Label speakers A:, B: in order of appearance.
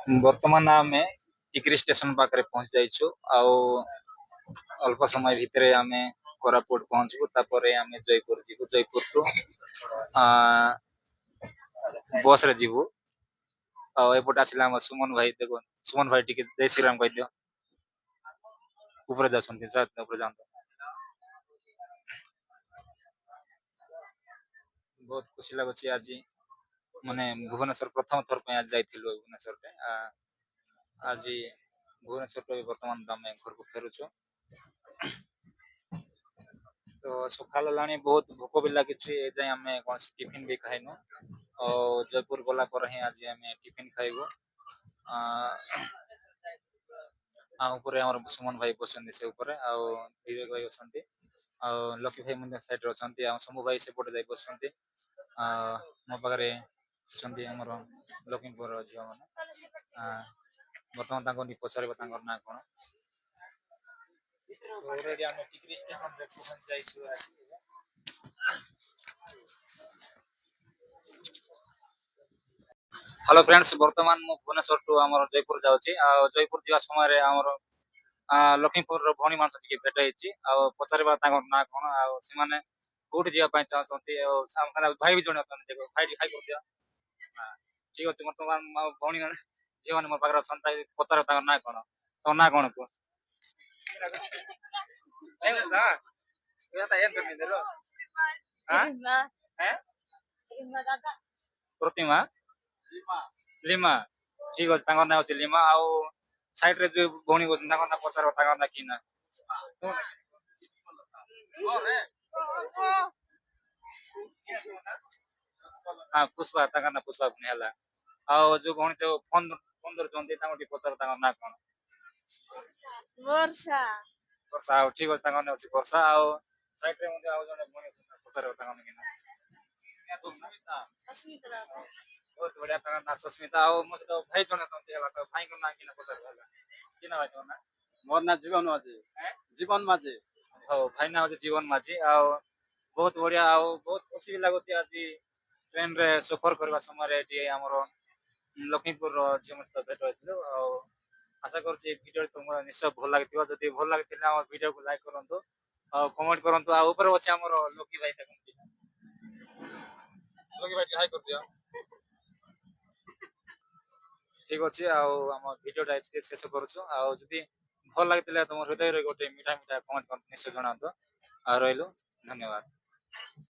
A: ବର୍ତ୍ତମାନ ଆମେ ଟିକିରି ଷ୍ଟେସନ ପାଖରେ ପହଞ୍ଚି ଯାଇଛୁ ଆଉ ଅଳ୍ପ ସମୟ ଭିତରେ ଆମେ କୋରାପୁଟ ପହଞ୍ଚିବୁ ତାପରେ ଆମେ ଜୟପୁର ଯିବୁ ଜୟପୁରରୁ ଆ, ବସରେ ଯିବୁ ଆଉ ଏପଟେ ଆସିଲା ଆମ ସୁମନ ଭାଇ ଦେଖ ସୁମନ ଭାଇ ଟିକେ ଜୟ ଶ୍ରୀରାମ କହିଦିଅ ଉପରେ ଯାଉଛନ୍ତି ଉପରେ ଯାଆନ୍ତୁ ବହୁତ ଖୁସି ଲାଗୁଛି ଆଜି ମାନେ ଭୁବନେଶ୍ୱର ପ୍ରଥମ ଥର ପାଇଁ ଆଜି ଯାଇଥିଲୁ ଭୁବନେଶ୍ୱରରେ ଆଜି ଭୁବନେଶ୍ୱରରୁ ବର୍ତ୍ତମାନ ଆମେ ଘରକୁ ଫେରୁଛୁ ତ ସକାଳ ହେଲାଣି ବହୁତ ଭୋକ ବି ଲାଗିଛି ଏ ଯାଏଁ ଆମେ କୌଣସି ଟିଫିନ ବି ଖାଇନୁ ଆଉ ଜୟପୁର ଗଲା ପରେ ହିଁ ଆଜି ଆମେ ଟିଫିନ ଖାଇବୁ ଆ, ଆଉ ଉପରେ ଆମର ସୁମନ ଭାଇ ବସଛନ୍ତି ସେ ଉପରେ ଆଉ ବିବେକ ଭାଇ ଅଛନ୍ତି ଆଉ ଲକି ଭାଇ ମଧ୍ୟ ସାଇଡରେ ଅଛନ୍ତି ଆଉ ଶମ୍ଭୁ ଭାଇ ସେପଟେ ଯାଇ ବସଛନ୍ତି ମୋ ପାଖରେ ଅଛନ୍ତି ଆମର ଲକ୍ଷ୍ମୀପୁରର ଝିଅମାନେ ବର୍ତ୍ତମାନ ତାଙ୍କୁ ପଚାରିବା ତାଙ୍କର ନାଁ କଣ already ଆମେ ଟିକିରି ଷ୍ଟେସନରେ ପହଞ୍ଚି ଯାଇଛୁ ହ୍ୟାଲୋ ଫ୍ରେଣ୍ଡସ୍ ବର୍ତ୍ତମାନ ମୁଁ ଭୁବନେଶ୍ୱର ଆମର ଜୟପୁର ଯାଉଛି ଆଉ ଜୟପୁର ଯିବା ସମୟରେ ଆମର ଲକ୍ଷ୍ମୀପୁରର ଭଉଣୀ ମାନଙ୍କ ଟିକେ ଭେଟ ହେଇଛି ଆଉ ପଚାରିବା ତାଙ୍କର ନାଁ କଣ ଆଉ ସେମାନେ କୋଉଠି ଯିବା ପାଇଁ ଚାହୁଁଛନ୍ତି ଆଉ ଭାଇ ବି ଜଣେ ଅଛନ୍ତି ଦେଖ ଭାଇ ହାଇ କରିଦିଅ ଠିକ ଅଛି ବର୍ତ୍ତମାନ ମୋ ଭଉଣୀ ଝିଅମାନେ ମୋ ପାଖରେ ଅଛନ୍ତି ପଚାର ତାଙ୍କ ନାଁ କଣ ତମ ନାଁ କଣ କୁହ ପ୍ରତିମା ଲିମା ଠିକ ଅଛି ତାଙ୍କର ନାଁ ଅଛି ଲିମା ଆଉ ସାଇଡ ରେ ଯୋଉ ଭଉଣୀ କହୁଛନ୍ତି ତାଙ୍କର ନାଁ ପଚାର ତାଙ୍କର ନାଁ କି ନା ହଁ ପୁଷ୍ପା ତାଙ୍କର ନାଁ ପୁଷ୍ପା ପୁଣି ହେଲା ଆଉ ଯୋଉ ଭଉଣୀ ଯୋଉ ଫୋନ ଧରୁଛନ୍ତି ତାଙ୍କୁ ଟିକେ ପଚାର ତାଙ୍କ ନାଁ କଣ ବର୍ଷା ବର୍ଷା ଆଉ ଠିକ ଅଛି ତାଙ୍କ ନାଁ ଅଛି ବର୍ଷା ଆଉ ସାଇଡରେ ମଧ୍ୟ ଆଉ ଜଣେ ଭଉଣୀ ପଚାରିବ ତାଙ୍କ ନାଁ କି ନା ବହୁତ ବଢିଆ ତାଙ୍କ ନାଁ ସସ୍ମିତା ଆଉ ମୋ ସହିତ ଭାଇ ଜଣେ ଅଛନ୍ତି ହେଲା ତ ଭାଇଙ୍କ ନାଁ କିନା ପଚାରିବ ହେଲା କି ନା ଭାଇ ତମ ନାଁ ମୋର ନାଁ ଜୀବନ ମାଝୀ ଜୀବନ ମାଝୀ ହଉ ଭାଇ ନାଁ ହଉଛି ଜୀବନ ମାଝୀ ଆଉ ବହୁତ ବଢିଆ ଆଉ ବହୁତ ଖୁସି ବି ଲାଗୁଛି ଆଜି ଟ୍ରେନରେ ସଫର କରିବା ସମୟରେ ଏଠି ଆମର ଲକ୍ଷ୍ମୀପୁରର ଝିଅଙ୍କ ସହିତ ଭେଟ ହେଇଥିଲୁ ଆଉ ଆଶା କରୁଛି ଏ ଭିଡିଓ ତୁମକୁ ନିଶ୍ଚୟ ଭଲ ଲାଗିଥିବ ଯଦି ଭଲ ଲାଗିଥିଲେ ଆମ ଭିଡିଓକୁ ଲାଇକ୍ କରନ୍ତୁ ଆଉ କମେଣ୍ଟ କରନ୍ତୁ ଆଉ ଉପରେ ଅଛି ଆମର ଲକି ଭାଇ ଦେଖନ୍ତି ଲକି ଭାଇ ହାଇ କରିଦିଅ ଠିକ ଅଛି ଆଉ ଆମ ଭିଡିଓଟା ଏତିକି ଶେଷ କରୁଛୁ ଆଉ ଯଦି ଭଲ ଲାଗିଥିଲା ତମ ହୃଦୟରେ ଗୋଟେ ମିଠା ମିଠା କମେଣ୍ଟ ନିଶ୍ଚୟ ଜଣାନ୍ତୁ ଆଉ ରହିଲୁ ଧନ୍ୟବାଦ